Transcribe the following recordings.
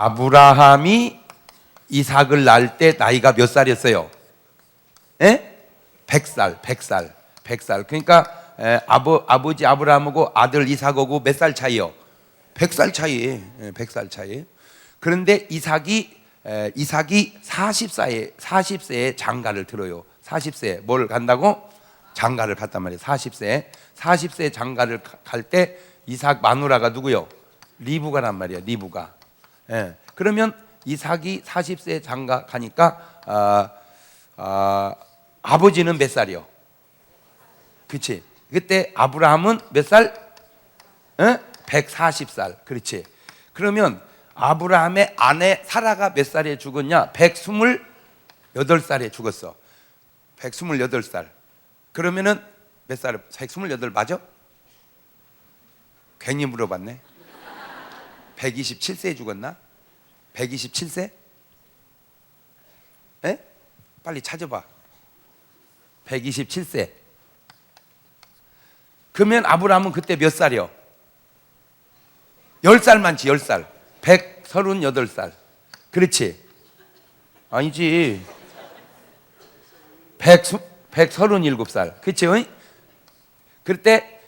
아브라함이 이삭을 낳을 때 나이가 몇 살이었어요? 예? 100살. 그러니까 아버지 아브라함하고 아들 이삭하고 몇 살 차이요? 100살 차이. 100살 차이. 그런데 이삭이 40세에 장가를 들어요. 40세에 뭘 간다고? 장가를 갔단 말이에요. 40세에 장가를 갈 때 이삭 마누라가 누구요? 리브가란 말이에요. 리브가. 예. 그러면 이삭이 40세에 장가 가니까 아버지는 몇 살이요? 그렇지. 그때 아브라함은 몇 살? 140살. 그렇지. 그러면 아브라함의 아내 사라가 몇 살에 죽었냐? 128살에 죽었어. 128살. 그러면은 몇 살? 128 맞아? 괜히 물어봤네. 127세에 죽었나? 127세? 에? 빨리 찾아봐. 127세. 그러면 아브라함은 그때 몇 살이요? 10살 많지, 10살. 138살. 그렇지? 아니지. 137살. 그렇지? 그때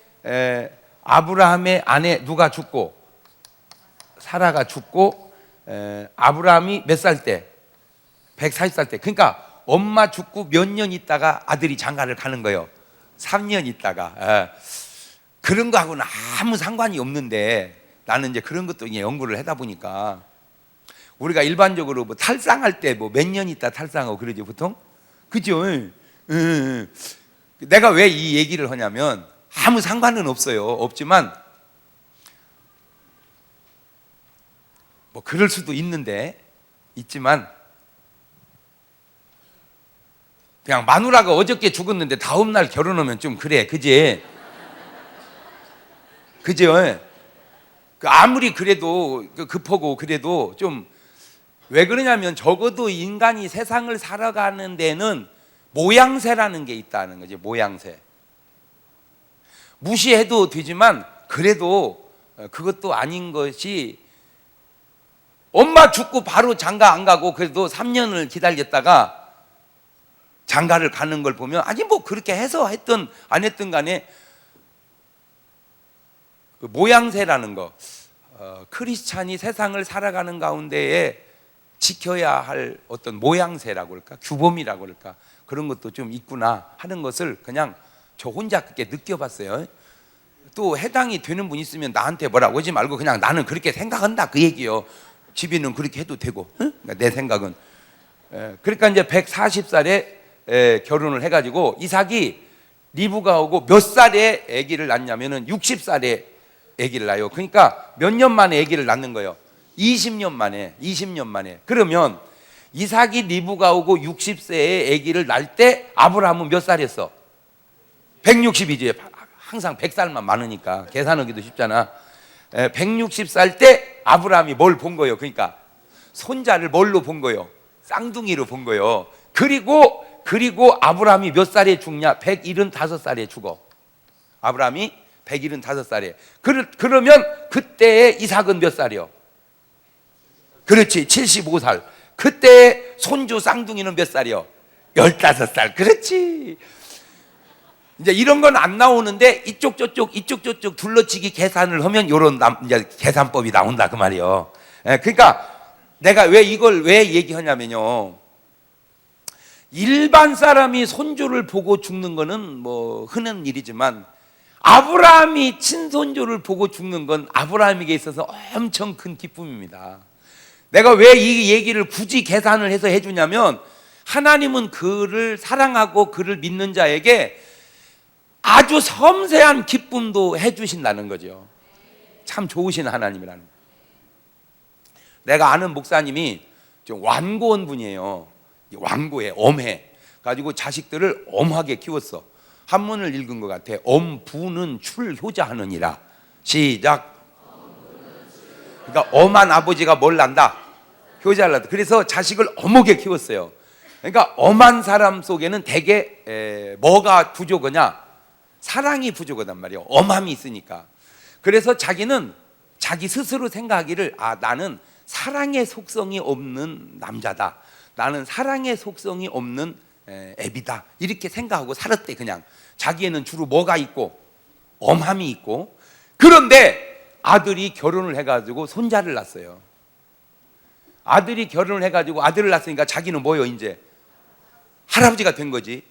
아브라함의 아내 누가 죽고 사라가 죽고 아브라함이 몇 살 때? 140살 때. 그러니까 엄마 죽고 몇 년 있다가 아들이 장가를 가는 거예요. 3년 있다가. 그런 거하고는 아무 상관이 없는데 나는 이제 그런 것도 연구를 하다 보니까 우리가 일반적으로 뭐 탈상할 때 뭐 몇 년 있다 탈상하고 그러지 보통? 그죠? 내가 왜 이 얘기를 하냐면 아무 상관은 없어요. 없지만 뭐 그럴 수도 있지만 그냥 마누라가 어저께 죽었는데 다음날 결혼하면 좀 그래. 그지? 그죠? 아무리 그래도 급하고 그래도 좀 왜 그러냐면 적어도 인간이 세상을 살아가는 데는 모양새라는 게 있다는 거지. 모양새. 무시해도 되지만 그래도 그것도 아닌 것이 엄마 죽고 바로 장가 안 가고 그래도 3년을 기다렸다가 장가를 가는 걸 보면 아니 뭐 그렇게 해서 했든 안 했든 간에 그 모양새라는 거 크리스찬이 세상을 살아가는 가운데에 지켜야 할 어떤 모양새라고 할까 규범이라고 할까 그런 것도 좀 있구나 하는 것을 그냥 저 혼자 그렇게 느껴봤어요. 또 해당이 되는 분 있으면 나한테 뭐라고 하지 말고 그냥 나는 그렇게 생각한다 그 얘기요. 집에는 그렇게 해도 되고 그러니까 내 생각은 그러니까 이제 140살에 결혼을 해가지고 이삭이 리브가하고 몇 살에 아기를 낳냐면은 60살에 아기를 낳아요. 그러니까 몇 년 만에 아기를 낳는 거예요. 20년 만에. 그러면 이삭이 리브가하고 60세에 아기를 낳을 때 아브라함은 몇 살이었어? 160이지. 항상 100살만 많으니까 계산하기도 쉽잖아. 160살 때 아브라함이 뭘 본 거예요? 그러니까 손자를 뭘로 본 거예요? 쌍둥이로 본 거예요. 그리고 아브라함이 몇 살에 죽냐? 175살에 죽어. 아브라함이 175살에. 그러면 그때의 이삭은 몇 살이요? 그렇지, 75살. 그때 손주 쌍둥이는 몇 살이요? 15살. 그렇지. 이제 이런 건 안 나오는데 이쪽 저쪽 둘러치기 계산을 하면 이런 이제 계산법이 나온다 그 말이에요. 그러니까 내가 왜 이걸 왜 얘기하냐면요. 일반 사람이 손주를 보고 죽는 거는 뭐 흔한 일이지만 아브라함이 친손주를 보고 죽는 건 아브라함에게 있어서 엄청 큰 기쁨입니다. 내가 왜 이 얘기를 굳이 계산을 해서 해주냐면 하나님은 그를 사랑하고 그를 믿는 자에게 아주 섬세한 기쁨도 해주신다는 거죠. 참 좋으신 하나님이라는 거예요. 내가 아는 목사님이 좀 완고한 분이에요. 완고해, 엄해. 가지고 자식들을 엄하게 키웠어. 한문을 읽은 것 같아. 엄부는 출효자하느니라. 시작. 그러니까 엄한 아버지가 뭘 난다? 효자를 난다. 그래서 자식을 엄하게 키웠어요. 그러니까 엄한 사람 속에는 대개 뭐가 부족하냐? 사랑이 부족하단 말이에요. 엄함이 있으니까. 그래서 자기는 자기 스스로 생각하기를 나는 사랑의 속성이 없는 남자다, 나는 사랑의 속성이 없는 애비다, 이렇게 생각하고 살았대. 그냥 자기에는 주로 뭐가 있고 엄함이 있고. 그런데 아들이 결혼을 해가지고 손자를 낳았어요. 아들이 결혼을 해가지고 아들을 낳았으니까 자기는 뭐요? 이제 할아버지가 된 거지.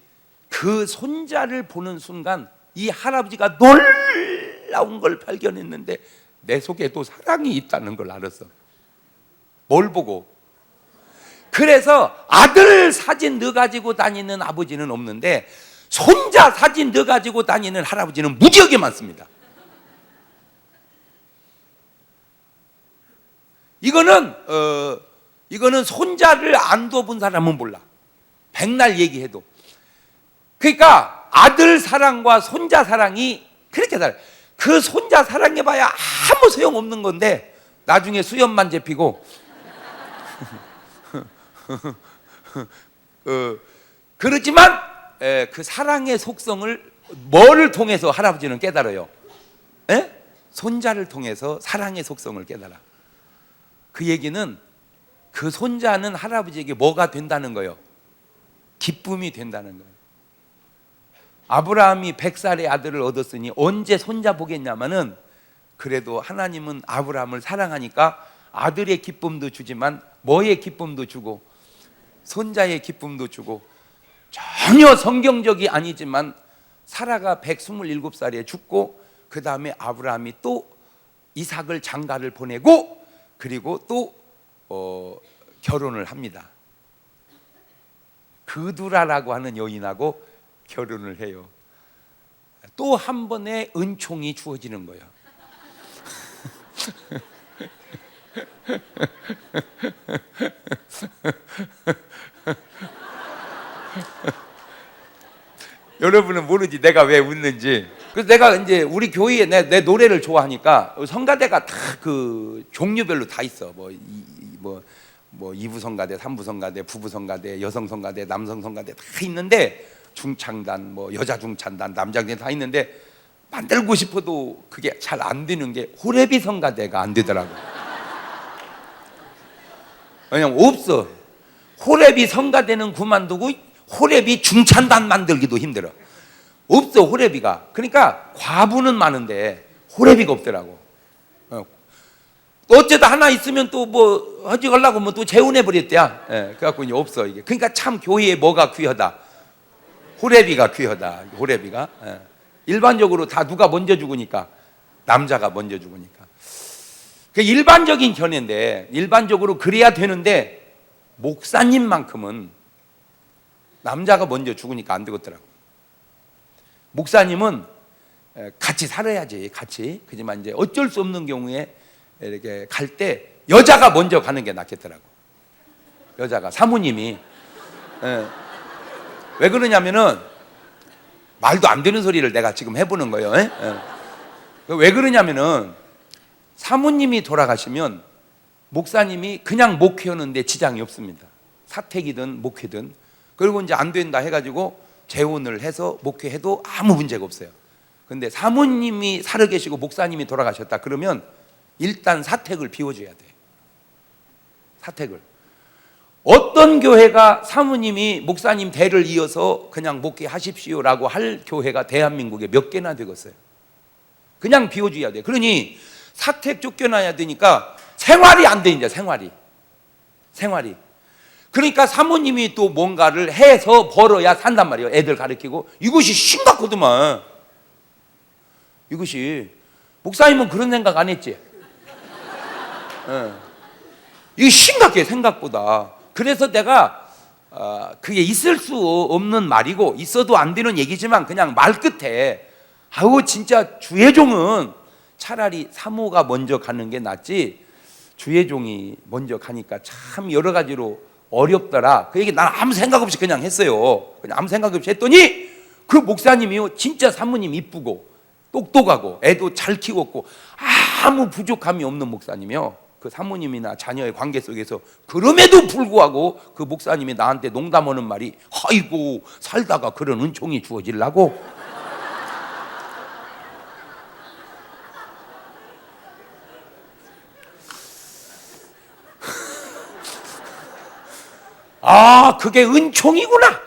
그 손자를 보는 순간 이 할아버지가 놀라운 걸 발견했는데 내 속에도 사랑이 있다는 걸 알았어. 뭘 보고? 그래서 아들 사진 넣어 가지고 다니는 아버지는 없는데 손자 사진 넣어 가지고 다니는 할아버지는 무지하게 많습니다. 이거는 손자를 안 둬본 사람은 몰라. 백날 얘기해도. 그러니까 아들 사랑과 손자 사랑이 그렇게 달라. 그 손자 사랑해봐야 아무 소용 없는 건데 나중에 수염만 잡히고 그렇지만 그 사랑의 속성을 뭐를 통해서 할아버지는 깨달아요? 손자를 통해서 사랑의 속성을 깨달아. 그 얘기는 그 손자는 할아버지에게 뭐가 된다는 거예요? 기쁨이 된다는 거예요. 아브라함이 100살의 아들을 얻었으니 언제 손자 보겠냐마는, 그래도 하나님은 아브라함을 사랑하니까 아들의 기쁨도 주지만 뭐의 기쁨도 주고 손자의 기쁨도 주고. 전혀 성경적이 아니지만 사라가 127살에 죽고 그 다음에 아브라함이 또 이삭을 장가를 보내고 그리고 또 결혼을 합니다. 그두라라고 하는 여인하고 결혼을 해요. 또 한 번의 은총이 주어지는 거예요. 여러분은 모르지 내가 왜 웃는지. 그래서 내가 이제 우리 교회에 내 노래를 좋아하니까 성가대가 다 그 종류별로 다 있어. 뭐 2부 성가대, 3부 성가대, 부부 성가대, 여성 성가대, 남성 성가대 다 있는데, 중창단, 뭐 여자 중창단, 남자 중창단 다 있는데 만들고 싶어도 그게 잘 안 되는 게 호레비 성가대가 안 되더라고. 왜냐면 없어. 호레비 성가대는 그만두고 호레비 중창단 만들기도 힘들어. 없어 호레비가. 그러니까 과부는 많은데 호레비가 없더라고. 어쩌다 하나 있으면 또 뭐 하지 말라고 뭐 또 재혼해 버렸대야. 그래갖고 이제 없어 이게. 그러니까 참 교회에 뭐가 귀하다? 호레비가 귀하다. 호레비가. 일반적으로 다 누가 먼저 죽으니까? 남자가 먼저 죽으니까. 그 일반적인 견해인데, 일반적으로 그래야 되는데 목사님만큼은 남자가 먼저 죽으니까 안 되겠더라고. 목사님은 같이 살아야지, 같이. 그지만 이제 어쩔 수 없는 경우에 이렇게 갈 때 여자가 먼저 가는 게 낫겠더라고. 여자가, 사모님이. 왜 그러냐면은 말도 안 되는 소리를 내가 지금 해보는 거예요. 왜 그러냐면은 사모님이 돌아가시면 목사님이 그냥 목회하는데 지장이 없습니다. 사택이든 목회든. 그리고 이제 안 된다 해가지고 재혼을 해서 목회해도 아무 문제가 없어요. 근데 사모님이 살아계시고 목사님이 돌아가셨다 그러면 일단 사택을 비워줘야 돼. 사택을. 어떤 교회가 사모님이 목사님 대를 이어서 그냥 목회하십시오라고 할 교회가 대한민국에 몇 개나 되겠어요. 그냥 비워줘야 돼. 그러니 사택 쫓겨나야 되니까 생활이 안 돼. 이제 생활이. 그러니까 사모님이 또 뭔가를 해서 벌어야 산단 말이에요. 애들 가르치고. 이것이 심각하더만. 이것이. 목사님은 그런 생각 안 했지? 이게 심각해, 생각보다. 그래서 내가 그게 있을 수 없는 말이고 있어도 안 되는 얘기지만 그냥 말 끝에 아우 진짜 주의 종은 차라리 사모가 먼저 가는 게 낫지 주의 종이 먼저 가니까 참 여러 가지로 어렵더라. 그 얘기 난 아무 생각 없이 그냥 했어요. 그냥 아무 생각 없이 했더니 그 목사님이요 진짜 사모님 이쁘고 똑똑하고 애도 잘 키웠고 아무 부족함이 없는 목사님이요. 그 사모님이나 자녀의 관계 속에서 그럼에도 불구하고 그 목사님이 나한테 농담하는 말이 아이고 살다가 그런 은총이 주어지려고. 아, 그게 은총이구나.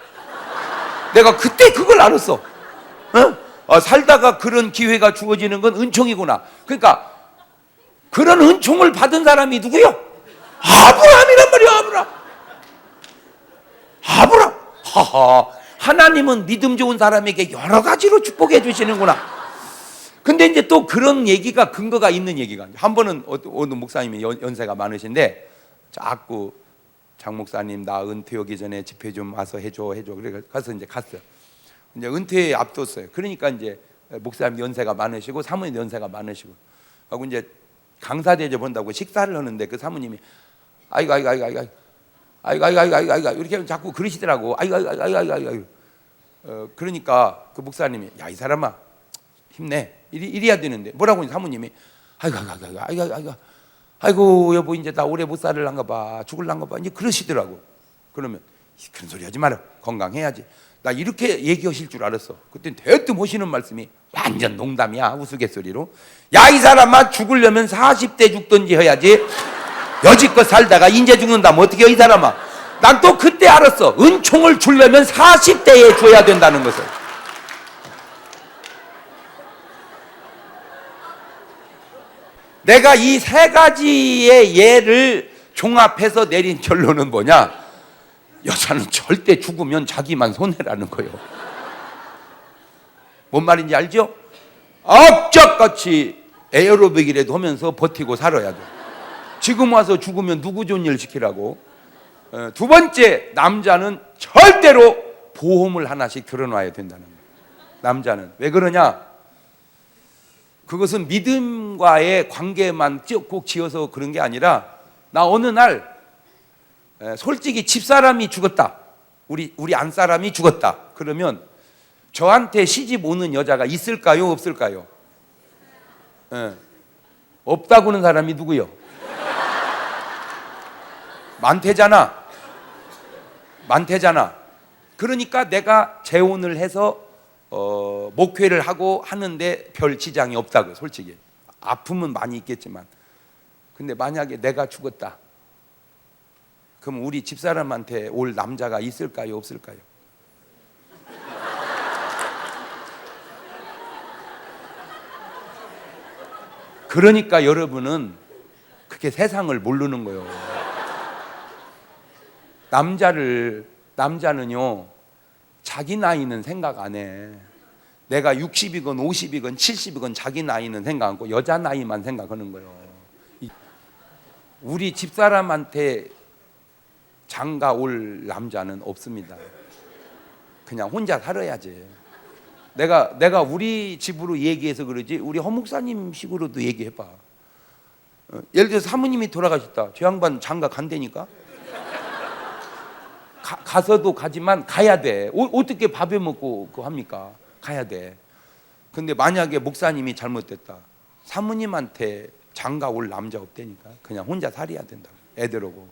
내가 그때 그걸 알았어. 살다가 그런 기회가 주어지는 건 은총이구나. 그러니까 그런 은총을 받은 사람이 누구요? 아브라함이란 말이야. 아브라함. 하하. 하나님은 믿음 좋은 사람에게 여러 가지로 축복해 주시는구나. 근데 이제 또 그런 얘기가 근거가 있는 얘기가, 한 번은 어느 목사님이 연세가 많으신데 자꾸 장 목사님 나 은퇴하기 전에 집회 좀 와서 해줘. 그래 가서 이제 갔어요. 이제 은퇴에 앞뒀어요. 그러니까 이제 목사님 연세가 많으시고 사모님 연세가 많으시고 하고 이제 강사 대접 본다고 식사를 하는데 그 사모님이 아이고 이렇게 자꾸 그러시더라고. 아이고. 그러니까 그 목사님이 야, 이 사람아 힘내. 이래야 되는데 뭐라고 사모님이 아이고 여보 이제 나 오래 못 살을란가 봐. 죽을란가 봐. 이제 그러시더라고. 그러면 그런 소리 하지 마라. 건강해야지. 나 이렇게 얘기하실 줄 알았어. 그때 대뜸 하시는 말씀이 완전 농담이야. 우스갯소리로. 야, 이 사람아 죽으려면 40대 죽든지 해야지. 여지껏 살다가 인제 죽는다면 어떻게 해, 이 사람아. 난 또 그때 알았어. 은총을 주려면 40대에 줘야 된다는 것을. 내가 이 세 가지의 예를 종합해서 내린 결론은 뭐냐? 여자는 절대 죽으면 자기만 손해라는 거예요. 뭔 말인지 알죠? 악착같이 에어로빅이라도 하면서 버티고 살아야 돼. 지금 와서 죽으면 누구 좋은 일 시키라고. 두 번째, 남자는 절대로 보험을 하나씩 들어놔야 된다는 거예요. 남자는 왜 그러냐? 그것은 믿음과의 관계만 꼭 지어서 그런 게 아니라, 나 어느 날 솔직히 집사람이 죽었다, 우리 안사람이 죽었다 그러면 저한테 시집 오는 여자가 있을까요, 없을까요? 없다고는 사람이 누구요? 많대잖아. 그러니까 내가 재혼을 해서 목회를 하고 하는데 별 지장이 없다고. 솔직히 아픔은 많이 있겠지만. 근데 만약에 내가 죽었다, 그럼 우리 집사람한테 올 남자가 있을까요, 없을까요? 그러니까 여러분은 그렇게 세상을 모르는 거예요. 남자는요 자기 나이는 생각 안 해. 내가 60이건 50이건 70이건 자기 나이는 생각 안 하고 여자 나이만 생각하는 거예요. 우리 집사람한테 장가 올 남자는 없습니다. 그냥 혼자 살아야지. 내가 우리 집으로 얘기해서 그러지 우리 허 목사님 식으로도 얘기해봐. 예를 들어서 사모님이 돌아가셨다. 저 양반 장가 간다니까. 가서도 가지만 가야 돼. 어떻게 밥에 먹고 그거 합니까? 가야 돼. 근데 만약에 목사님이 잘못됐다, 사모님한테 장가 올 남자 없다니까. 그냥 혼자 살아야 된다. 애들 오고.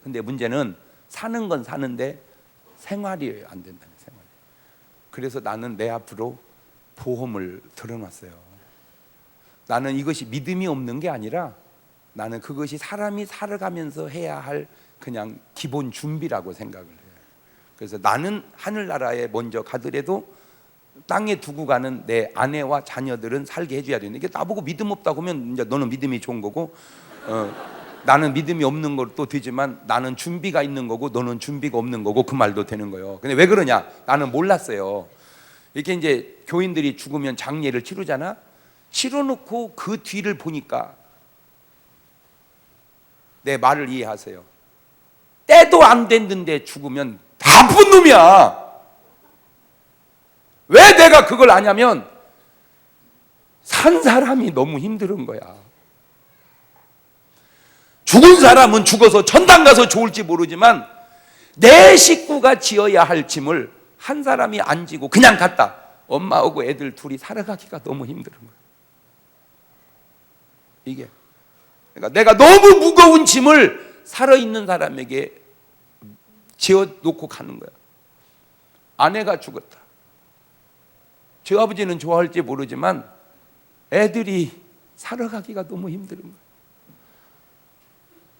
근데 문제는 사는 건 사는데 생활이 안 된다는 생활. 그래서 나는 내 앞으로 보험을 들어놨어요. 나는 이것이 믿음이 없는 게 아니라 나는 그것이 사람이 살아가면서 해야 할 그냥 기본 준비라고 생각을 해요. 그래서 나는 하늘나라에 먼저 가더라도 땅에 두고 가는 내 아내와 자녀들은 살게 해줘야 되는데, 이게 나보고 믿음 없다고 하면 이제 너는 믿음이 좋은 거고, 나는 믿음이 없는 것도 되지만 나는 준비가 있는 거고 너는 준비가 없는 거고, 그 말도 되는 거예요. 근데 왜 그러냐? 나는 몰랐어요. 이렇게 이제 교인들이 죽으면 장례를 치르잖아. 치러놓고 그 뒤를 보니까 내 말을 이해하세요. 때도 안 됐는데 죽으면 나쁜 놈이야. 왜 내가 그걸 아냐면 산 사람이 너무 힘든 거야. 죽은 사람은 죽어서 전당 가서 좋을지 모르지만 내 식구가 지어야 할 짐을 한 사람이 안 지고 그냥 갔다. 엄마하고 애들 둘이 살아가기가 너무 힘든 거야. 이게 그러니까 내가 너무 무거운 짐을 살아있는 사람에게 지어놓고 가는 거야. 아내가 죽었다. 저 아버지는 좋아할지 모르지만 애들이 살아가기가 너무 힘든 거야.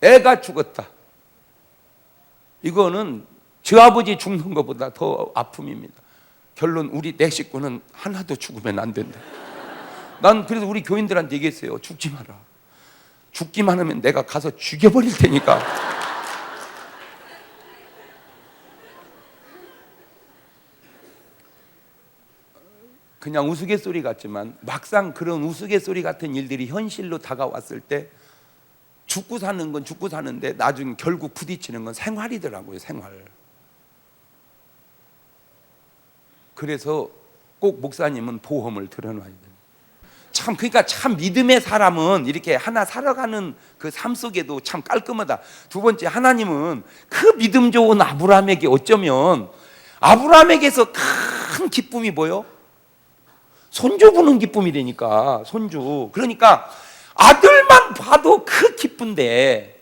애가 죽었다. 이거는 저 아버지 죽는 것보다 더 아픔입니다. 결론 우리 내 식구는 하나도 죽으면 안 된다. 난 그래서 우리 교인들한테 얘기했어요. 죽지 마라. 죽기만 하면 내가 가서 죽여버릴 테니까. 그냥 우스갯소리 같지만 막상 그런 우스갯소리 같은 일들이 현실로 다가왔을 때 죽고 사는 건 죽고 사는데 나중에 결국 부딪히는 건 생활이더라고요. 생활. 그래서 꼭 목사님은 보험을 들어놔야 돼요. 참 그러니까 참 믿음의 사람은 이렇게 하나 살아가는 그 삶 속에도 참 깔끔하다. 두 번째, 하나님은 그 믿음 좋은 아브라함에게 어쩌면 아브라함에게서 큰 기쁨이 뭐요? 손주 보는 기쁨이 되니까. 손주. 그러니까 아들만 봐도 그 기쁜데,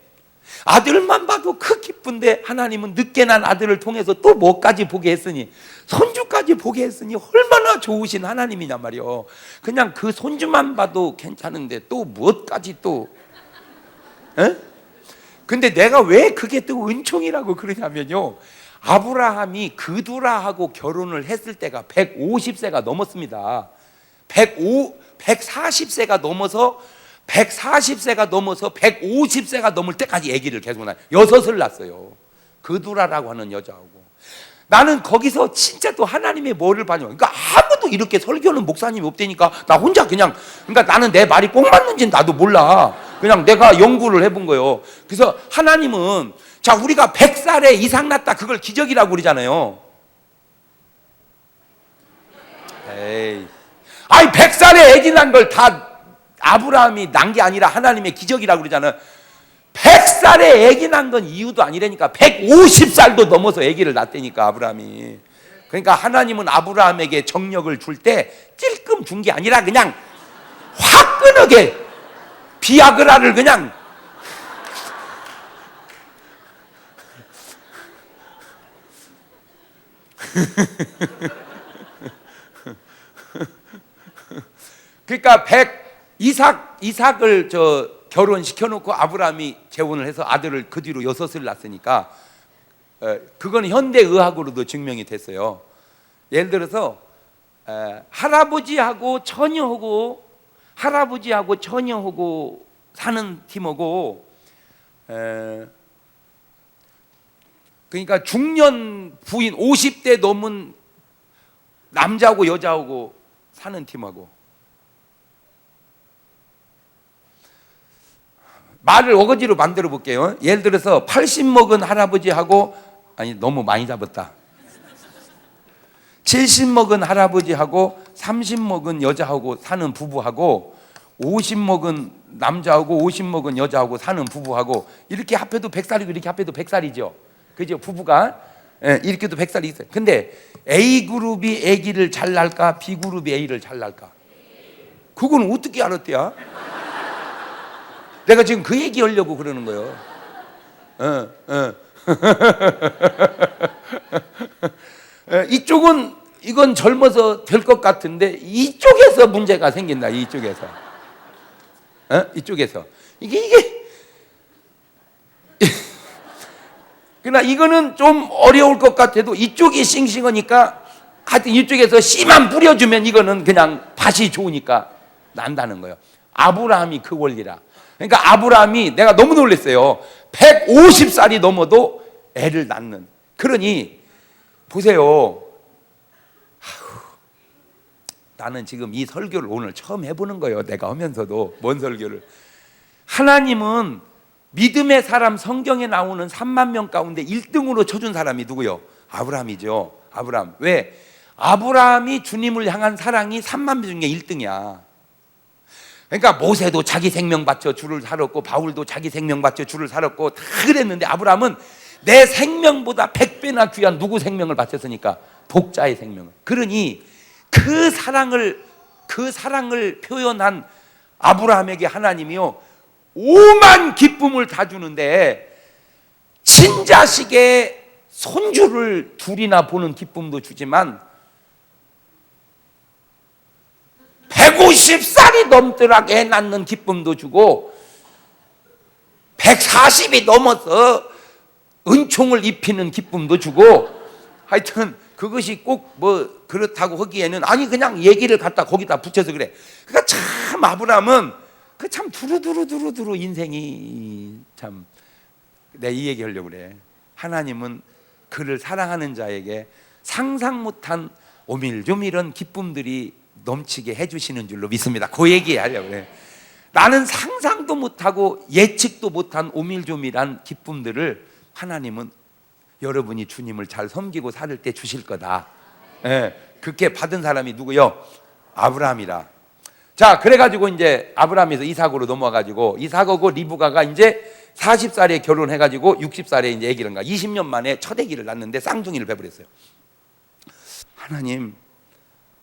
아들만 봐도 그 기쁜데 하나님은 늦게 난 아들을 통해서 또 뭐까지 보게 했으니, 손주까지 보게 했으니 얼마나 좋으신 하나님이냐 말이요. 그냥 그 손주만 봐도 괜찮은데 또 무엇까지 또. 에? 근데 내가 왜 그게 또 은총이라고 그러냐면요, 아브라함이 그두라하고 결혼을 했을 때가 150세가 넘었습니다. 140세가 넘어서 150세가 넘을 때까지 아기를 계속 낳아요. 6을 낳았어요. 그두라라고 하는 여자하고. 나는 거기서 진짜 또 하나님의 뭐를 봐요. 그러니까 아무도 이렇게 설교는 목사님이 없다니까 나 혼자 그냥, 그러니까 나는 내 말이 꼭 맞는지는 나도 몰라. 그냥 내가 연구를 해본 거예요. 그래서 하나님은, 자, 우리가 100살에 이상 낳았다 그걸 기적이라고 그러잖아요. 에이, 아니 100살에 아기 난 걸 다 아브라함이 난 게 아니라 하나님의 기적이라고 그러잖아요. 100살에 아기 난 건 이유도 아니라니까. 150살도 넘어서 아기를 낳다니까 아브라함이. 그러니까 하나님은 아브라함에게 정력을 줄 때 찔끔 준 게 아니라 그냥 화끈하게 비아그라를 그냥 그러니까 이삭을 결혼시켜 놓고 아브라함이 재혼을 해서 아들을 그 뒤로 6을 낳았으니까 그건 현대 의학으로도 증명이 됐어요. 예를 들어서 할아버지하고 처녀하고 사는 팀하고 그러니까 중년 부인 50대 넘은 남자하고 여자하고 사는 팀하고, 말을 어거지로 만들어 볼게요. 예를 들어서 80 먹은 할아버지하고, 아니 너무 많이 잡았다. 70 먹은 할아버지하고 30 먹은 여자하고 사는 부부하고, 50 먹은 남자하고 50 먹은 여자하고 사는 부부하고, 이렇게 합해도 100살이고 이렇게 합해도 100살이죠. 그죠? 부부가 이렇게도 100살이 있어요. 근데 A그룹이 아기를 잘 낳을까? B그룹이 A를 잘 낳을까? 그건 어떻게 알았대야? 내가 지금 그 얘기 하려고 그러는 거예요. 이쪽은 이건 젊어서 될 것 같은데 이쪽에서 문제가 생긴다. 이쪽에서. 이쪽에서. 이게 그러나 이거는 좀 어려울 것 같아도 이쪽이 싱싱하니까 하여튼 이쪽에서 씨만 뿌려주면 이거는 그냥 밭이 좋으니까 난다는 거예요. 아브라함이 그 원리라. 그러니까 아브라함이, 내가 너무 놀랐어요. 150살이 넘어도 애를 낳는. 그러니 보세요. 나는 지금 이 설교를 오늘 처음 해보는 거예요. 내가 하면서도. 뭔 설교를. 하나님은 믿음의 사람, 성경에 나오는 3만 명 가운데 1등으로 쳐준 사람이 누구요? 아브라함이죠. 아브라함. 왜? 아브라함이 주님을 향한 사랑이 3만 명 중에 1등이야. 그러니까 모세도 자기 생명 바쳐 주를 살았고, 바울도 자기 생명 바쳐 주를 살았고 다 그랬는데, 아브라함은 내 생명보다 100배나 귀한 누구 생명을 바쳤으니까? 독자의 생명을. 그러니 그 사랑을 표현한 아브라함에게 하나님이요, 오만 기쁨을 다 주는데, 친자식의 손주를 둘이나 보는 기쁨도 주지만 150살이 넘도록 애 낳는 기쁨도 주고, 140이 넘어서 은총을 입히는 기쁨도 주고, 하여튼 그것이 꼭 뭐 그렇다고 하기에는, 아니 그냥 얘기를 갖다 거기다 붙여서 그래. 그러니까 참 아브라함은 그 참 두루두루 인생이 참, 내가 이 얘기 하려고 그래. 하나님은 그를 사랑하는 자에게 상상 못한 오밀조밀한 기쁨들이 넘치게 해주시는 줄로 믿습니다. 그 얘기 하려고 그래. 나는 상상도 못하고 예측도 못한 오밀조밀한 기쁨들을 하나님은 여러분이 주님을 잘 섬기고 살을 때 주실 거다. 예, 그렇게 받은 사람이 누구요? 아브라함이라. 자, 그래가지고 이제 아브라함에서 이삭으로 넘어가가지고, 이삭하고 리브가가 이제 40살에 결혼해가지고 60살에 이제 아기를 낳아. 20년 만에 첫 아기를 낳는데 쌍둥이를 배부렸어요. 하나님,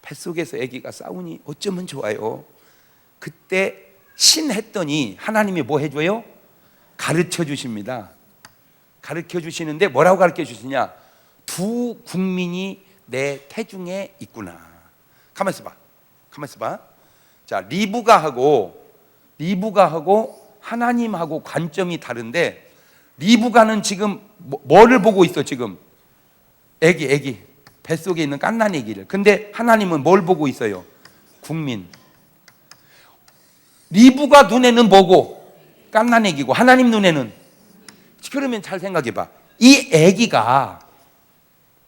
뱃속에서 아기가 싸우니 어쩌면 좋아요. 그때 신 했더니 하나님이 뭐 해줘요? 가르쳐 주십니다. 가르쳐 주시는데 뭐라고 가르쳐 주시냐? 두 국민이 내 태중에 있구나. 가만 있어봐. 자, 리브가하고 하나님하고 관점이 다른데, 리브가는 지금 뭐를 보고 있어? 지금 애기 뱃속에 있는 갓난 애기를. 근데 하나님은 뭘 보고 있어요? 국민. 리브가 눈에는 뭐고? 갓난 애기고, 하나님 눈에는. 그러면 잘 생각해봐. 이 애기가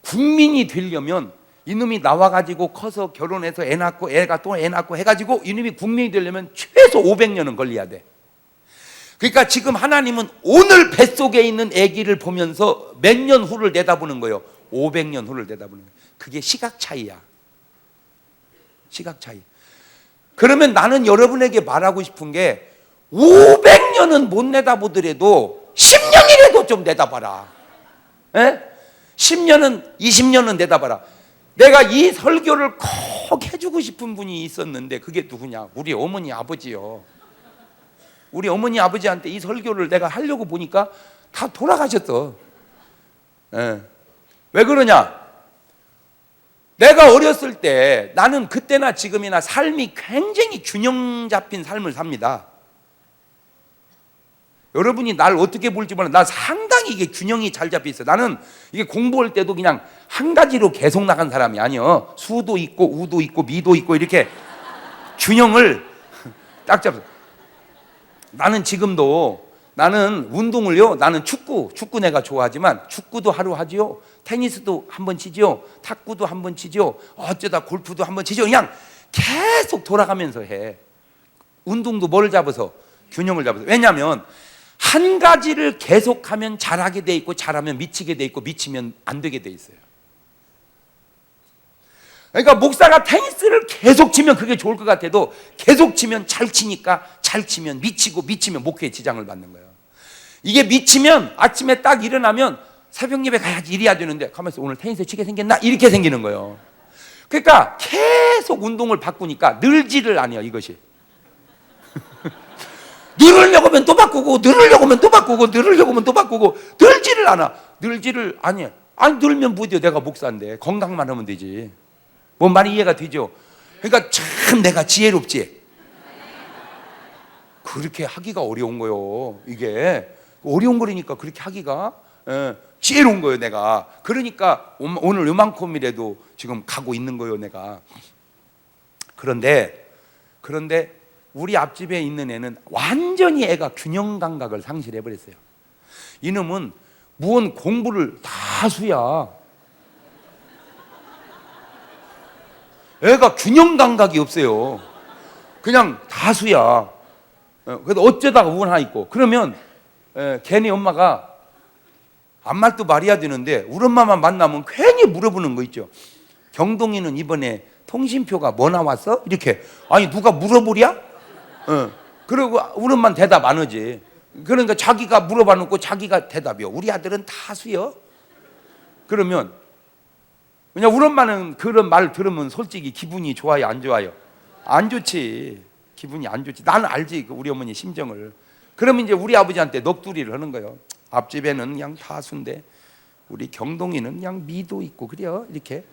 국민이 되려면 이놈이 나와가지고 커서 결혼해서 애 낳고 애가 또 애 낳고 해가지고 이놈이 국민이 되려면 최소 500년은 걸려야 돼. 그러니까 지금 하나님은 오늘 뱃속에 있는 아기를 보면서 몇 년 후를 내다보는 거예요. 500년 후를 내다보는 거예요. 그게 시각 차이야. 시각 차이. 그러면 나는 여러분에게 말하고 싶은 게, 500년은 못 내다보더라도 10년이라도 좀 내다봐라. 에? 10년은 20년은 내다봐라. 내가 이 설교를 꼭 해주고 싶은 분이 있었는데, 그게 누구냐? 우리 어머니 아버지요. 우리 어머니 아버지한테 이 설교를 내가 하려고 보니까 다 돌아가셨어. 예. 왜 그러냐? 내가 어렸을 때, 나는 그때나 지금이나 삶이 굉장히 균형 잡힌 삶을 삽니다. 여러분이 날 어떻게 볼지 몰라. 나 상당히 이게 균형이 잘 잡혀 있어. 나는 이게 공부할 때도 그냥 한 가지로 계속 나간 사람이 아니야. 수도 있고 우도 있고 미도 있고 이렇게 균형을 딱 잡아. 나는 지금도, 나는 운동을요, 나는 축구 내가 좋아하지만 축구도 하루 하지요, 테니스도 한번 치지요, 탁구도 한번 치지요, 어쩌다 골프도 한번 치지요. 그냥 계속 돌아가면서 해. 운동도 뭘 잡아서? 균형을 잡아서. 왜냐하면 한 가지를 계속하면 잘하게 돼 있고, 잘하면 미치게 돼 있고, 미치면 안 되게 돼 있어요. 그러니까 목사가 테니스를 계속 치면 그게 좋을 것 같아도, 계속 치면 잘 치니까, 잘 치면 미치고, 미치면 목회에 지장을 받는 거예요. 이게 미치면 아침에 딱 일어나면 새벽 예배 가야지 이래야 되는데, 가만있어, 오늘 테니스 치게 생겼나? 이렇게 생기는 거예요. 그러니까 계속 운동을 바꾸니까 늘지를 않아요, 이것이. 늘으려고 하면 또 바꾸고, 늘으려고 하면 또 바꾸고, 늘으려고 하면 또 바꾸고, 늘지를 않아. 늘지를 아니. 아니, 늘면 뭐죠? 내가 목사인데 건강만 하면 되지. 뭔 말이 이해가 되죠? 그러니까 참 내가 지혜롭지. 그렇게 하기가 어려운 거요. 이게 어려운 거니까 그렇게 하기가 지혜로운 거예요, 내가. 그러니까 오늘 요만큼이라도 지금 가고 있는 거예요, 내가. 그런데 우리 앞집에 있는 애는 완전히 애가 균형 감각을 상실해 버렸어요. 이놈은 무언 공부를 다 수야. 애가 균형 감각이 없어요. 그냥 다수야. 그래도 어쩌다가 우원 하나 있고, 그러면 걔네 엄마가 아무 말도 말해야 되는데 우리 엄마만 만나면 괜히 물어보는 거 있죠. 경동이는 이번에 통신표가 뭐 나왔어? 이렇게. 아니 누가 물어보랴? 그리고 우리 엄마는 대답 안 하지. 그러니까 자기가 물어봐 놓고 자기가 대답이요. 우리 아들은 다수요. 그러면 그냥 우리 엄마는 그런 말 들으면 솔직히 기분이 좋아요, 안 좋아요? 안 좋지. 기분이 안 좋지. 나는 알지, 우리 어머니 심정을. 그러면 이제 우리 아버지한테 넋두리를 하는 거예요. 앞집에는 그냥 다수인데 우리 경동이는 그냥 미도 있고 그래요, 이렇게.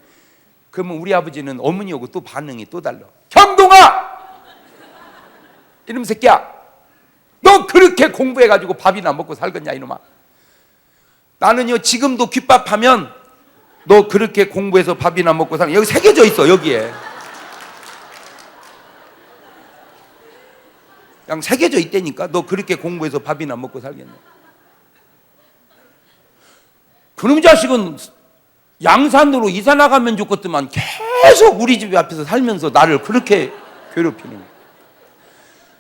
그러면 우리 아버지는 어머니하고 또 반응이 또 달라. 경동아! 이놈 새끼야, 너 그렇게 공부해가지고 밥이나 먹고 살겠냐 이놈아. 나는요 지금도 귓밥하면 너 그렇게 공부해서 밥이나 먹고 사는 여기 새겨져 있어. 여기에 그냥 새겨져 있다니까. 너 그렇게 공부해서 밥이나 먹고 살겠네. 그놈 자식은 양산으로 이사 나가면 좋겠더만 계속 우리 집 앞에서 살면서 나를 그렇게 괴롭히는 거야.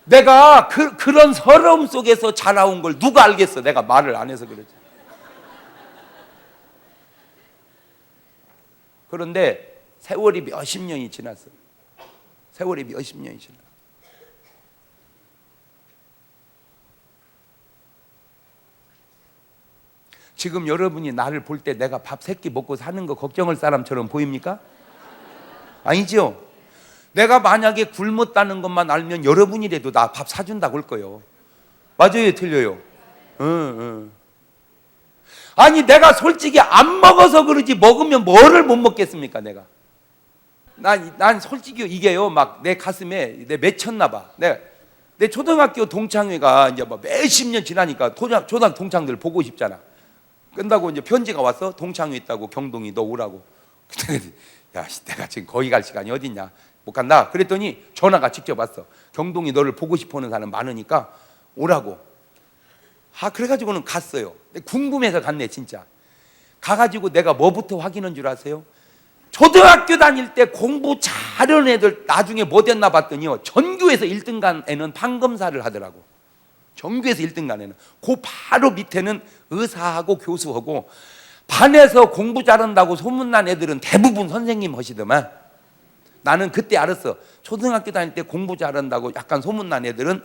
내가 그런 서러움 속에서 자라온 걸 누가 알겠어. 내가 말을 안 해서 그러지. 그런데 세월이 몇십 년이 지났어. 세월이 몇십 년이 지났어. 지금 여러분이 나를 볼 때 내가 밥 3끼 먹고 사는 거 걱정할 사람처럼 보입니까? 아니죠? 내가 만약에 굶었다는 것만 알면 여러분이라도 나 밥 사준다고 할 거예요. 맞아요? 틀려요? 아니 내가 솔직히 안 먹어서 그러지 먹으면 뭐를 못 먹겠습니까? 내가 난 솔직히 이게요 막 내 가슴에 내 맺혔나 봐. 내 초등학교 동창회가 이제 뭐 몇십 년 지나니까 초등 동창들 보고 싶잖아. 끝나고 이제 편지가 왔어. 동창회 있다고 경동이 너 오라고. 야, 내가 지금 거기 갈 시간이 어딨냐? 못 간다. 그랬더니 전화가 직접 왔어. 경동이 너를 보고 싶어하는 사람 많으니까 오라고. 그래가지고는 갔어요. 궁금해서 갔네 진짜. 가가지고 내가 뭐부터 확인한 줄 아세요? 초등학교 다닐 때 공부 잘하는 애들 나중에 뭐 됐나 봤더니요 전교에서 1등 간 애는 판검사를 하더라고. 전교에서 1등 간 애는. 그 바로 밑에는 의사하고 교수하고, 반에서 공부 잘한다고 소문난 애들은 대부분 선생님 하시더만. 나는 그때 알았어. 초등학교 다닐 때 공부 잘한다고 약간 소문난 애들은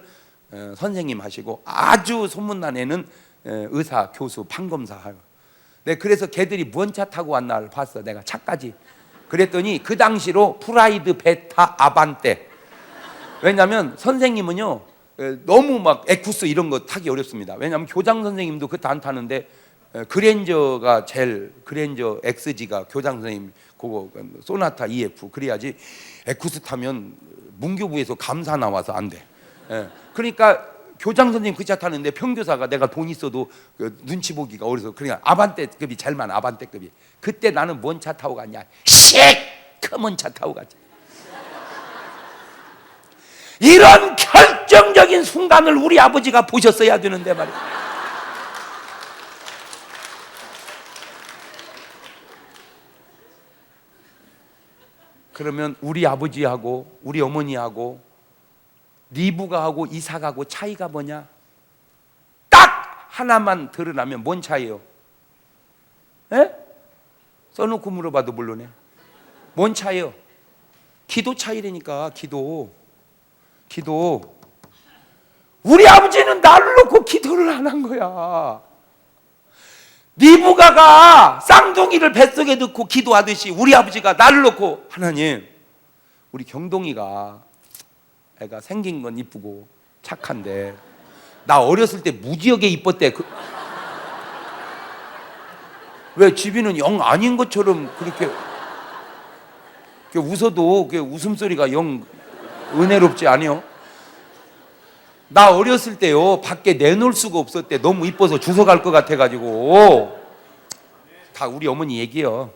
선생님 하시고, 아주 소문난 애는 의사, 교수, 판검사 하고. 내가 그래서 걔들이 뭔 차 타고 왔나를 봤어. 내가 차까지. 그랬더니 그 당시로 프라이드, 베타, 아반떼. 왜냐면 선생님은요 너무 막 에쿠스 이런 거 타기 어렵습니다. 왜냐면 교장 선생님도 그거 안 타는데 그랜저가 제일, 그랜저 XG가 교장 선생님 그거 소나타 EF 그래야지. 에쿠스 타면 문교부에서 감사 나와서 안 돼. 그러니까 교장 선생님 그 차 타는데 평교사가 내가 돈 있어도 눈치 보기가 어려서 그러니까 아반떼급이 제일 많아. 아반떼급이. 그때 나는 뭔 차 타고 갔냐? 시커먼 차 타고 갔지. 이런 결정적인 순간을 우리 아버지가 보셨어야 되는데 말이야. 그러면 우리 아버지하고 우리 어머니하고 리브가하고 이삭하고 차이가 뭐냐? 딱 하나만 드러나면 뭔 차이예요? 에? 써놓고 물어봐도 모르네. 뭔 차이예요? 기도 차이라니까. 기도. 우리 아버지는 나를 놓고 기도를 안 한 거야. 리브가가 쌍둥이를 뱃속에 넣고 기도하듯이 우리 아버지가 나를 놓고, 하나님 우리 경동이가 애가 생긴 건 이쁘고 착한데 나 어렸을 때 무지하게 이뻤대. 왜 집이는 영 아닌 것처럼 그렇게 웃어도 그 웃음소리가 영 은혜롭지 않아요? 나 어렸을 때요 밖에 내놓을 수가 없었대. 너무 이뻐서 주워갈 것 같아가지고. 다 우리 어머니 얘기요.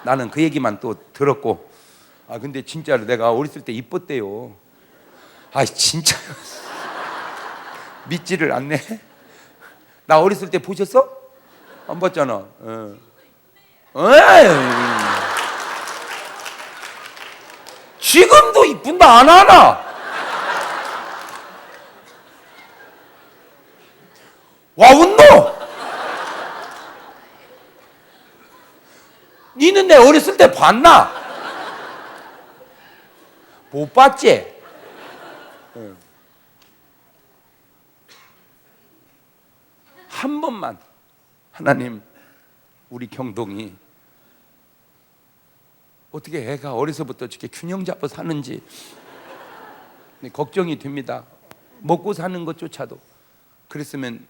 나는 그 얘기만 또 들었고. 근데 진짜로 내가 어렸을 때 이뻤대요. 진짜요? 믿지를 않네. 나 어렸을 때 보셨어? 안 봤잖아. 지금도 이쁜다 안 하나? 와 웃노? 니는 내 어렸을 때 봤나? 못 봤지? 한 번만 하나님 우리 경동이 어떻게 애가 어려서부터 저렇게 균형 잡고 사는지 걱정이 됩니다. 먹고 사는 것조차도. 그랬으면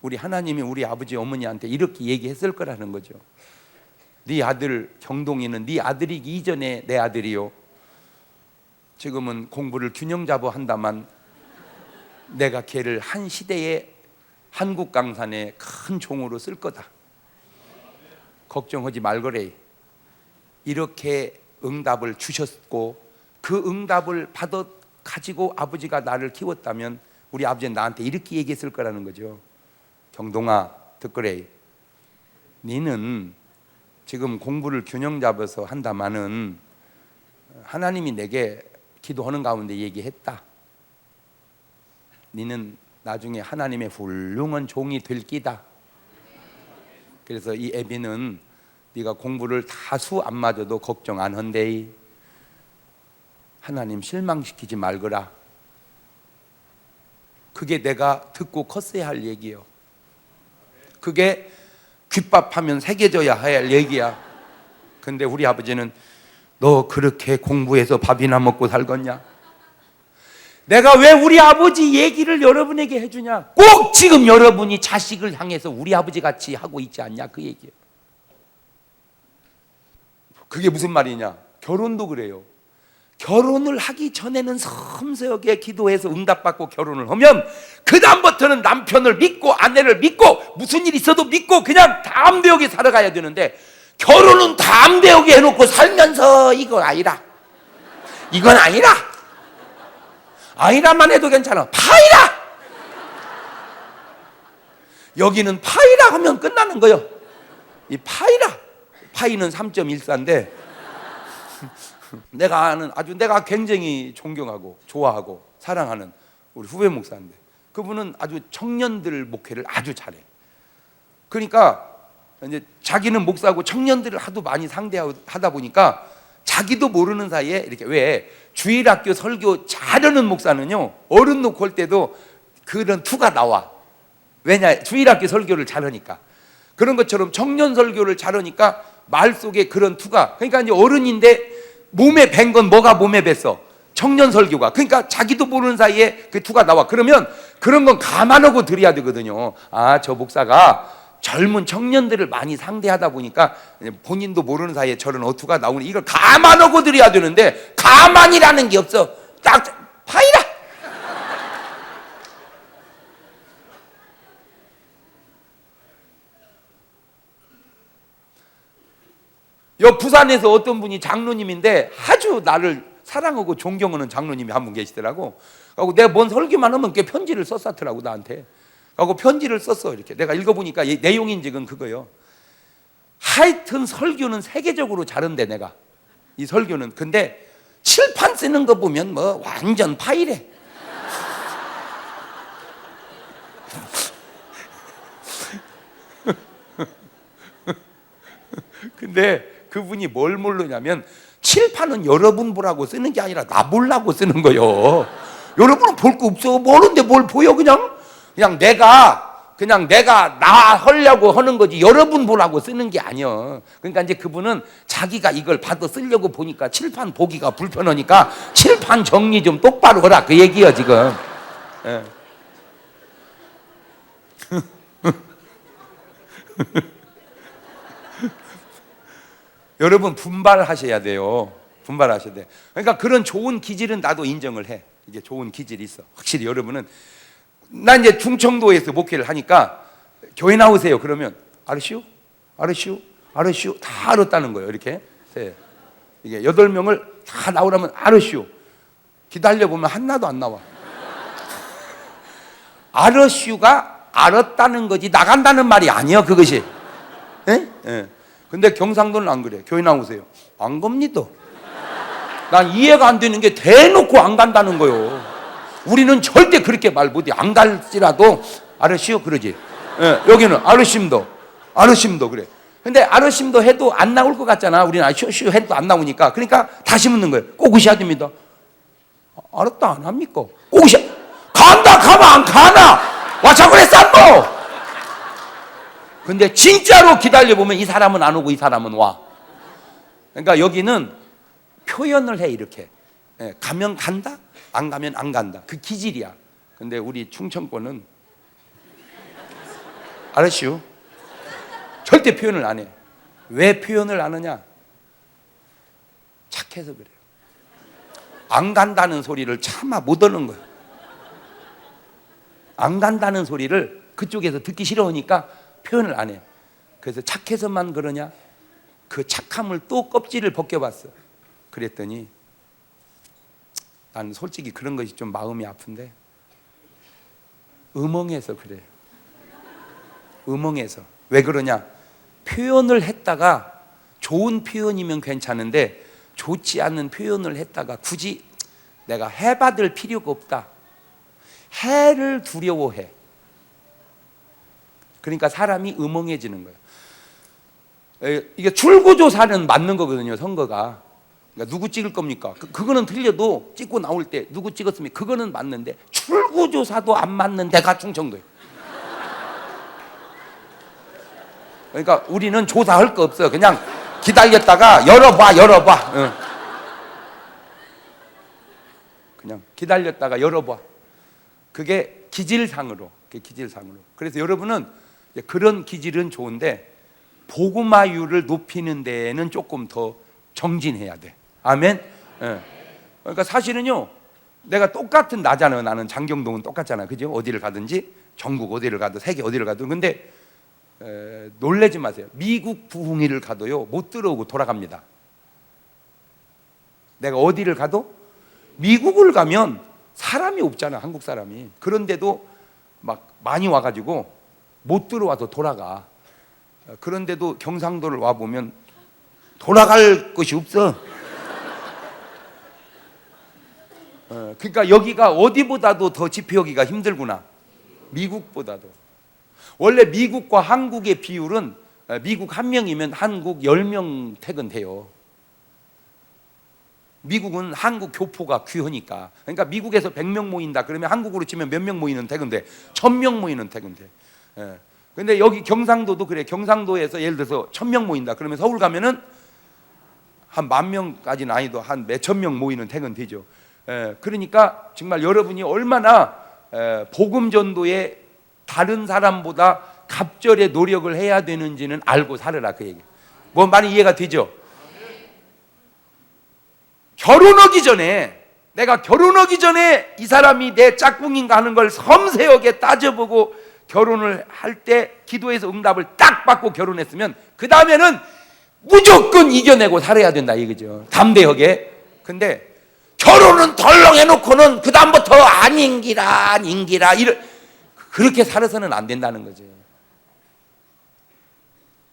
우리 하나님이 우리 아버지 어머니한테 이렇게 얘기했을 거라는 거죠. 네 아들 경동이는 네 아들이기 이전에 내 아들이요. 지금은 공부를 균형 잡아 한다만 내가 걔를 한 시대에 한국 강산에 큰 종으로 쓸 거다. 걱정하지 말거래. 이렇게 응답을 주셨고 그 응답을 받아 가지고 아버지가 나를 키웠다면 우리 아버지는 나한테 이렇게 얘기했을 거라는 거죠. 경동아, 듣거래. 니는 지금 공부를 균형 잡아서 한다마는 하나님이 내게 기도하는 가운데 얘기했다. 니는 나중에 하나님의 훌륭한 종이 될 끼다. 그래서 이 애비는 네가 공부를 다수 안 맞아도 걱정 안 한대. 하나님 실망시키지 말거라. 그게 내가 듣고 컸어야 할 얘기요. 그게 귓밥하면 새겨져야 할 얘기야. 근데 우리 아버지는 너 그렇게 공부해서 밥이나 먹고 살겠냐? 내가 왜 우리 아버지 얘기를 여러분에게 해주냐? 꼭 지금 여러분이 자식을 향해서 우리 아버지 같이 하고 있지 않냐? 그 얘기예요. 그게 무슨 말이냐? 결혼도 그래요. 결혼을 하기 전에는 섬세하게 기도해서 응답받고 결혼을 하면 그 다음부터는 남편을 믿고 아내를 믿고 무슨 일 있어도 믿고 그냥 담대하게 살아가야 되는데 결혼은 담대하게 해놓고 살면서 이건 아니라 이건 아니라 아니라만 해도 괜찮아. 파이라! 여기는 파이라 하면 끝나는 거예요. 이 파이라. 파이는 3.14인데 내가 아는 내가 굉장히 존경하고 좋아하고 사랑하는 우리 후배 목사인데 그분은 아주 청년들 목회를 아주 잘해. 그러니까 이제 자기는 목사고 청년들을 하도 많이 상대하다 보니까 자기도 모르는 사이에 이렇게 왜 주일학교 설교 잘하는 목사는요 어른 놓고 할 때도 그런 투가 나와. 왜냐? 주일학교 설교를 잘하니까. 그런 것처럼 청년 설교를 잘하니까 말 속에 그런 투가. 그러니까 이제 어른인데 몸에 밴 건 뭐가 몸에 뱄어? 청년 설교가. 그러니까 자기도 모르는 사이에 그 투가 나와. 그러면 그런 건 감안하고 드려야 되거든요. 아, 저 목사가 젊은 청년들을 많이 상대하다 보니까 본인도 모르는 사이에 저런 어투가 나오니 이걸 감안하고 드려야 되는데 가만이라는 게 없어. 딱 파이라. 여 부산에서 어떤 분이 장로님인데 아주 나를 사랑하고 존경하는 장로님이 한 분 계시더라고. 그리고 내가 뭔 설교만 하면 그 편지를 썼었더라고 나한테. 그리고 편지를 썼어. 이렇게 내가 읽어보니까 내용인즉은 그거요. 하여튼 설교는 세계적으로 잘한대 내가. 이 설교는. 근데 칠판 쓰는 거 보면 뭐 완전 파이래. 근데 그분이 뭘 모르냐면 칠판은 여러분 보라고 쓰는 게 아니라 나 보려고 쓰는 거요. 여러분은 볼 거 없어. 모르는데 뭘 보여. 그냥 내가 나 하려고 하는 거지 여러분 보라고 쓰는 게 아니야. 그러니까 이제 그분은 자기가 이걸 받아 쓰려고 보니까 칠판 보기가 불편하니까 칠판 정리 좀 똑바로 하라 그 얘기야 지금. 예. 여러분 분발하셔야 돼요. 분발하셔야 돼. 그러니까 그런 좋은 기질은 나도 인정을 해. 이게 좋은 기질이 있어. 확실히 여러분은. 난 이제 충청도에서 목회를 하니까 교회 나오세요. 그러면 알으시오? 다 알았다는 거예요. 이렇게. 네. 이게 8명을 다 나오라면 알으시오. 기다려보면 하나도 안 나와. 알으시오가 알았다는 거지 나간다는 말이 아니야 그것이. 예? 예. 근데 경상도는 안 그래. 교회 나오세요. 안 갑니다. 난 이해가 안 되는 게 대놓고 안 간다는 거요. 우리는 절대 그렇게 말 못해. 안 갈지라도 아르시오 그러지. 예, 여기는 아르심도 그래. 근데 아르심도 해도 안 나올 것 같잖아. 우리는 쇼쇼 해도 안 나오니까. 그러니까 다시 묻는 거예요. 꼭 오셔야 됩니다. 알았다 안 합니까? 꼭 오셔. 간다 가면 안 가나. 와차 그래 쌈보. 근데 진짜로 기다려보면 이 사람은 안 오고 이 사람은 와. 그러니까 여기는 표현을 해 이렇게. 예, 가면 간다, 안 가면 안 간다. 그 기질이야. 근데 우리 충청권은 알았슈? 절대 표현을 안 해. 왜 표현을 안 하냐? 착해서 그래요. 안 간다는 소리를 차마 못 하는 거예요. 안 간다는 소리를 그쪽에서 듣기 싫어하니까 표현을 안 해. 그래서 착해서만 그러냐? 그 착함을 또 껍질을 벗겨봤어. 그랬더니 난 솔직히 그런 것이 좀 마음이 아픈데 음엉해서 그래. 음엉해서. 왜 그러냐? 표현을 했다가 좋은 표현이면 괜찮은데 좋지 않은 표현을 했다가 굳이 내가 해받을 필요가 없다. 해를 두려워해. 그러니까 사람이 음엉해지는 거예요. 이게 출구조사는 맞는 거거든요, 선거가. 그러니까 누구 찍을 겁니까? 그거는 틀려도 찍고 나올 때 누구 찍었으면 그거는 맞는데 출구조사도 안 맞는 데가 충청도예요. 그러니까 우리는 조사할 거 없어. 그냥 기다렸다가 열어봐. 응. 그냥 기다렸다가 열어봐. 그게 기질상으로. 그래서 여러분은 그런 기질은 좋은데 복음화율을 높이는 데에는 조금 더 정진해야 돼. 아멘. 예. 그러니까 사실은요, 내가 똑같은 나잖아요. 나는 장경동은 똑같잖아, 그죠? 어디를 가든지 전국 어디를 가도 세계 어디를 가도. 근데 놀라지 마세요. 미국 부흥회를 가도요 못 들어오고 돌아갑니다. 내가 어디를 가도 미국을 가면 사람이 없잖아, 한국 사람이. 그런데도 막 많이 와가지고 못 들어와서 돌아가. 그런데도 경상도를 와 보면 돌아갈 곳이 없어. 그러니까 여기가 어디보다도 더 집회하기가 힘들구나. 미국보다도. 원래 미국과 한국의 비율은 미국 1명이면 한국 10명 퇴근돼요. 미국은 한국 교포가 귀하니까. 그러니까 미국에서 100명 모인다 그러면 한국으로 치면 몇 명 모이는 퇴근돼? 1000명 모이는 퇴근돼. 근데 여기 경상도도 그래. 경상도에서 예를 들어서 1000명 모인다 그러면 서울 가면은 한 10,000명까지는 아니도 한 몇천 명 모이는 퇴근되죠. 그러니까 정말 여러분이 얼마나 복음 전도에 다른 사람보다 갑절의 노력을 해야 되는지는 알고 살아라, 그 얘기. 뭐 많이 이해가 되죠? 내가 결혼하기 전에 이 사람이 내 짝꿍인가 하는 걸 섬세하게 따져보고 결혼을 할 때 기도해서 응답을 딱 받고 결혼했으면 그 다음에는 무조건 이겨내고 살아야 된다 이거죠. 담대하게. 근데 결혼은 덜렁 해놓고는 그 다음부터 아닌기라 그렇게 살아서는 안 된다는 거죠.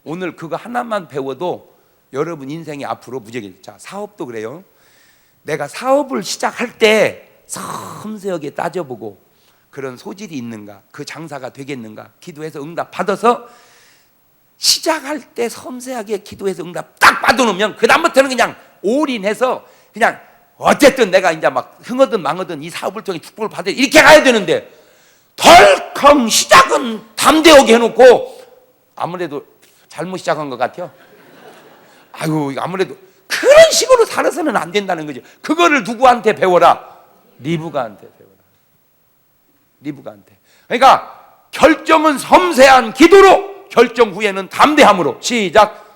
오늘 그거 하나만 배워도 여러분 인생이 앞으로 무지개. 자, 사업도 그래요. 내가 사업을 시작할 때 섬세하게 따져보고 그런 소질이 있는가, 그 장사가 되겠는가 기도해서 응답 받아서 시작할 때 섬세하게 기도해서 응답 딱 받아놓으면 그 다음부터는 그냥 올인해서 그냥 어쨌든 내가 이제 막 흥하든 망하든 이 사업을 통해 축복을 받아 이렇게 가야 되는데 덜컹 시작은 담대하게 해놓고 아무래도 잘못 시작한 것 같아요. 아유, 아무래도 그런 식으로 살아서는 안 된다는 거죠. 그거를 누구한테 배워라? 리브가한테 배워라. 리브가한테. 그러니까 결정은 섬세한 기도로, 결정 후에는 담대함으로. 시작.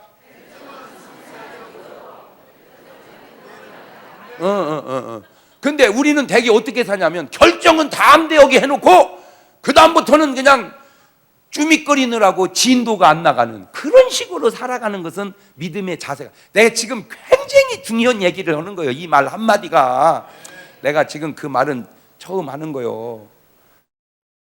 근데 우리는 되게 어떻게 사냐면 결정은 담대하게 해놓고 그 다음부터는 그냥 쭈밋거리느라고 진도가 안 나가는 그런 식으로 살아가는 것은 믿음의 자세가. 내가 지금 굉장히 중요한 얘기를 하는 거예요. 이 말 한마디가. 내가 지금 그 말은 처음 하는 거예요.